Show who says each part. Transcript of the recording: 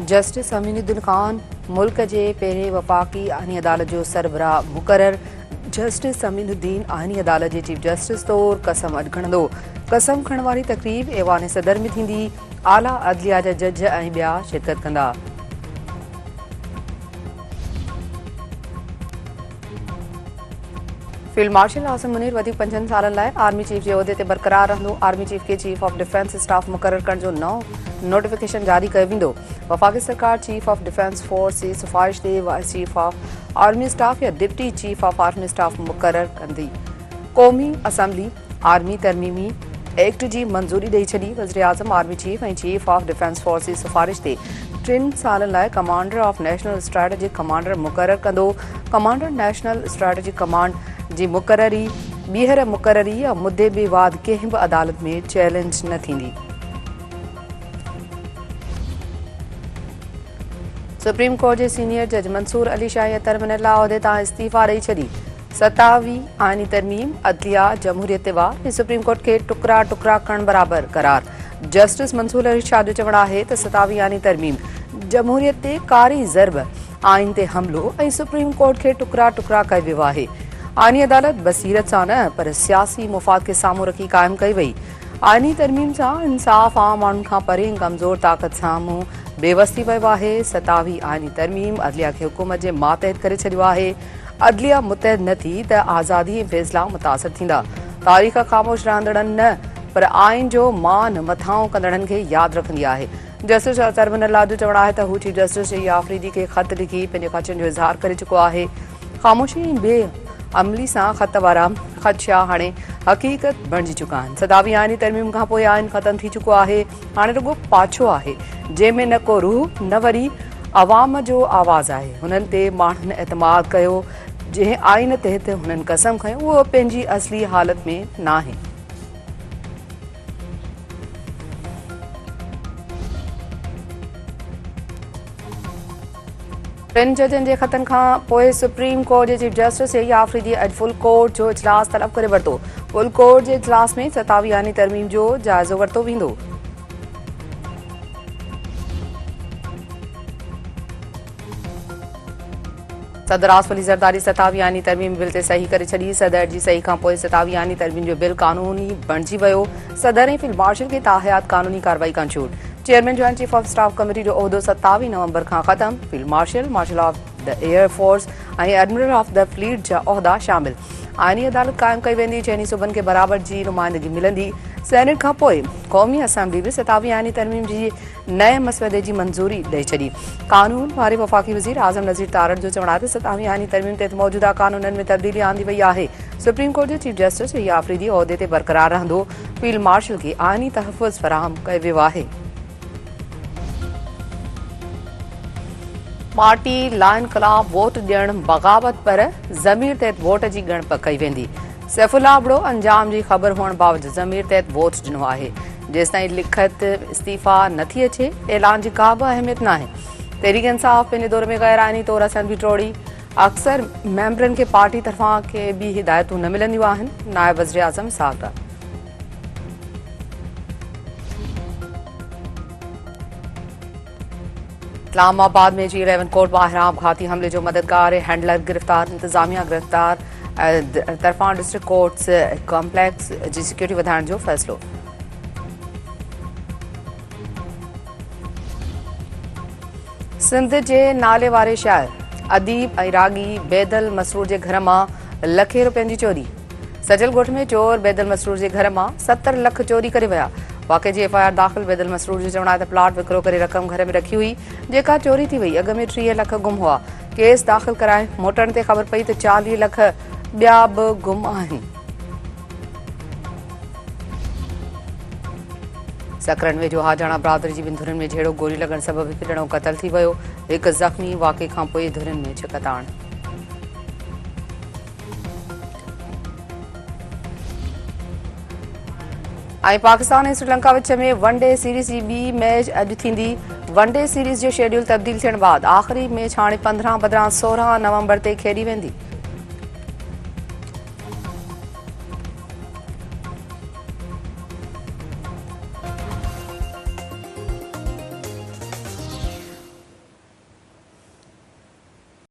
Speaker 1: Justice Aminuddin Khan मुल्क जे पहिरें वफ़ाक़ी आईनी अदालत जो सरबराह मुक़रर। जस्टिस अमीनुद्दीन आईनी अदालत जे चीफ जस्टिस तौर कसम अॼु खणंदो। कसम खणण वारी तक़रीब ऐवान सदर में थींदी। आला अदलिया जा जज ऐं ॿिया शिरकत कंदा। फील्ड मार्शल आसिम मुनीर वधीक 5 सालनि लाइ आर्मी चीफ जे उहिदे ते बरक़रार रहंदो। आर्मी चीफ खे चीफ ऑफ डिफेंस स्टाफ मुक़रर करण जो नओं नोटिफिकेशन जारी कयो वेंदो। वफ़ाक़ी सरकार चीफ ऑफ डिफेंस फोर्स जी सिफ़ारिश ते vice chief of army staff या deputy chief of army staff मुक़रर कंदी। क़ौमी असम्बली आर्मी तरमीमी एक्ट जी मंज़ूरी ॾेई छॾी। वज़ीर आज़म आर्मी चीफ ऐं चीफ ऑफ डिफेंस फोर्स जी सिफ़ारिश ते 3 सालनि लाइ commander of national strategic commander मुक़रर कंदो। कमांडर नेशनल स्ट्रेटेजिक कमांड जी मुक़ररी ॿीहर मुक़ररी या मुद्दे विवाद कंहिं बि अदालत में चैलेंज न थींदी। सुप्रीम कोर्ट जे सीनियर जज मंसूर अली शाह तरमिनल उहिदे तां इस्तीफ़ा ॾेई छॾी। 27वीं आईनी तरमीम अदलिया जमहूरियत ते वार ऐं सुप्रीम कोर्ट खे टुकड़ा टुकड़ा करण बराबरि करार। जस्टिस मंसूर अली शाह जो चवणु आहे त 27वीं आईनी तरमीम जमहूरियत ते कारी ज़रब, आइन ते हमिलो ऐं सुप्रीम कोर्ट खे टुकड़ा टुकड़ा कयो वियो आहे। आईनी अदालत बसीरत सां न पर सियासी मुफ़ाद खे साम्हूं रखी क़ाइमु कई वई। आईनी तरमीम सां इंसाफ़ आम माण्हुनि खां परे कमज़ोर ताक़त साम्हूं बेवस थी वियो आहे। 27वीं आईनी तरमीम अदलिया खे हुकूमत जे मातहत करे छॾियो आहे। अदलिया मुतहद न थी त आज़ादी ऐं फ़ैसिला मुतासिर थींदा। तारीख़ ख़ामोश रहंदड़नि न पर आइन जो मान मथां कंदड़नि खे यादि रखंदी आहे। जस्टिस तरमिनल जो चवणु आहे त हू चीफ जस्टिस जे आफ़रीदी खे ख़त लिखी पंहिंजे ख़दशनि जो इज़हार करे चुको आहे। ख़ामोशी ऐं बेअमली सां ख़त वारा ख़दशा हाणे हक़ीक़त बणिजी चुका आहिनि। 27वीं आईनी तरमीम खां पोइ आइन ख़तमु थी चुको आहे। हाणे रुॻो पाछो आहे जंहिंमें न को रूह न वरी अवाम जो आवाज़ आहे। हुननि ते माण्हुनि एतमाद कयो जंहिं आइन तहत हुननि कसम खंयो उहो पंहिंजी असली हालत में न आहे। टिनि जजनि जे ख़तनि खां पोइ सुप्रीम कोर्ट जे चीफ जस्टिस ए आफ़रीदी अॼु फुल कोर्ट जो इजलास तलब करे वरितो। फुल कोर्ट जे इजलास में 27वीं आईनी तरमीम जो जाइज़ो वरितो वेंदो। सदर आसिफ अली ज़रदारी 27वीं आईनी तरमीम बिल ते सही करे छॾी। सदर जी सही खां पोइ 27वीं आईनी तरमीम जो बिल कानूनी बणिजी वियो। सदर ऐं फील्ड मार्शल खे ताहयात कानूनी कार्रवाई खां छूट। Chairman joint chief of staff committee जो उहिदो 27 नवंबर खां ख़तम। Field marshal, marshal of the air force ऐं एडमिरल ऑफ द फ्लीट जा उहिदा शामिल। आईनी अदालत क़ाइमु कई वेंदी। चइनी सूबनि खे बराबरि जी नुमाइंदगी मिलंदी। सेनेट खां पोइ क़ौमी असम्बली बि 27वीं आईनी तरमीम जी नए मसवदे जी मंज़ूरी ॾेई छॾी। कानून वारे वफ़ाक़ी वज़ीर आज़म नज़ीर तारड़ जो चवणु आहे त 27वीं आईनी तरमीम तहत मौजूदा कानूननि में तब्दीली आंदी वई आहे। सुप्रीम कोर्ट जे चीफ जस्टिस ए आफ़रीदी उहिदे ते बरक़रार रहंदो। फील्ड मार्शल खे आईनी तहफ़ुज़ फ़राहम कयो वियो आहे। पार्टी लाइन ख़िलाफ़ वोट ॾियणु बग़ावत पर ज़मीर तहत वोट जी ॻणप कई वेंदी। सैफुल्ला अबड़ो अंजाम जी ख़बर हुअण बावजूदि ज़मीर तहत वोट ॾिनो आहे। जेसिताईं लिखत इस्तीफ़ा नथी अचे ऐलान जी का बि अहमियत न आहे। तहरीक इंसाफ़ पंहिंजे दौर में ग़ैर आईनी तौर असेंबली टोड़ी। अक्सर मेंबरनि खे पार्टी तरफ़ां के बि हिदायतूं न मिलंदियूं आहिनि। नायब वज़ीर आज़म सागरा इस्लामाबाद में G11 कोर्ट ॿाहिरां आपघाती हमले जो मददगार हैंडलर गिरफ़्तार। इंतज़ामिया गिरफ़्तार तरफ़ां डिस्ट्रिक्ट कोर्ट्स कॉम्प्लेक्स जी सिक्योरिटी वधाइण जो फ़ैसिलो। सिंध जे नाले वारे शाइर अदीब ऐं रागी बैदल मसरूर जे घर मां लखे रुपयनि जी चोरी। सजल ॻोठ में चोर बैदल मसरूर जे घर मां 70 लख चोरी करे विया। वाक़े जी FIR दाख़िल। बैदल मसरूर जो चवणु आहे त प्लाट विकिरो करे रक़म घर में रखी हुई जेका चोरी थी वई। अॻ में 30 लख गुम हुआ। केस दाख़िल कराए मोटण ते ख़बर पई त 40 लख ॿिया बि गुम आहिनि। सकरन वेझो हाजाणा बिरादरी जी ॿिनि धुरनि में झेड़ो गोली लॻण सबबि हिकु ॼणो क़तल थी वियो। हिकु ज़ख़्मी। वाक़े खां पोइ धुरनि में छिकताण। ऐं पाकिस्तान ऐं श्रीलंका विच में वनडे सीरीज़ जी ॿी मैच अॼु थींदी। वनडे सीरीज़ जो शेड्यूल तब्दील थियण बाद आख़िरी मैच हाणे 15 बदिरां 16 नवंबर ते खेॾी वेंदी।